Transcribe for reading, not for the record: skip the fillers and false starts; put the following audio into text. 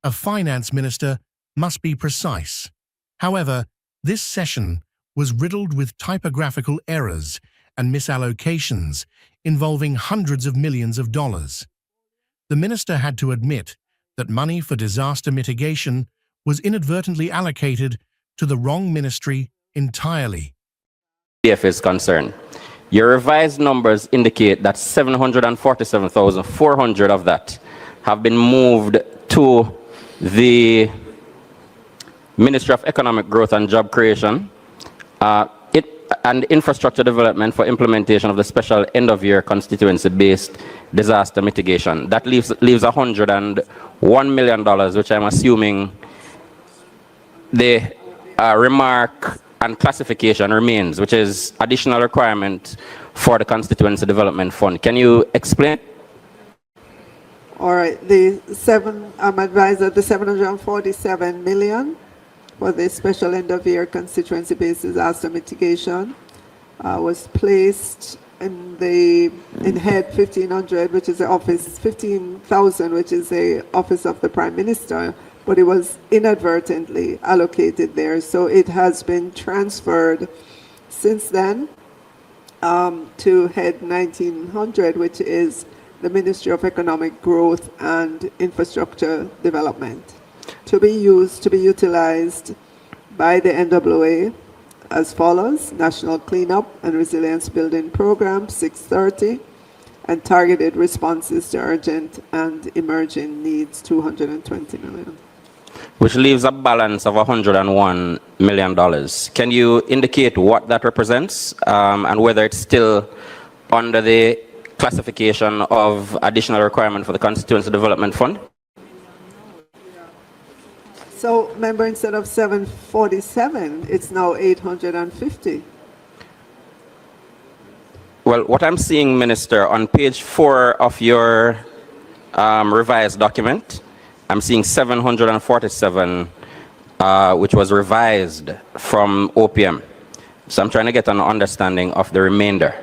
A finance minister must be precise. However, this session was riddled with typographical errors and misallocations involving hundreds of millions of dollars. The minister had to admit that money for disaster mitigation was inadvertently allocated to the wrong ministry entirely. Is concerned. Your revised numbers indicate that 747,400 of that have been moved to the Ministry of Economic Growth and Job Creation and Infrastructure Development for implementation of the special end-of-year constituency-based disaster mitigation. That leaves $101 million, which I'm assuming the remark and classification remains, which is additional requirement for the Constituency Development Fund. Can you explain? All right, I'm advised that the 747 million for the special end-of-year constituency-based disaster mitigation was placed in head 1500, which is the office, 15,000, which is the office of the Prime Minister, but it was inadvertently allocated there. So it has been transferred since then to head 1900, which is the Ministry of Economic Growth and Infrastructure Development, to be utilized by the NWA as follows: National Cleanup and Resilience Building Program, 630, and targeted responses to urgent and emerging needs, 220 million. Which leaves a balance of $101 million. Can you indicate what that represents and whether it's still under the classification of additional requirement for the Constituency Development Fund? So, remember, instead of 747, it's now 850. Well, what I'm seeing, Minister, on page 4 of your revised document, I'm seeing 747, which was revised from OPM. So I'm trying to get an understanding of the remainder.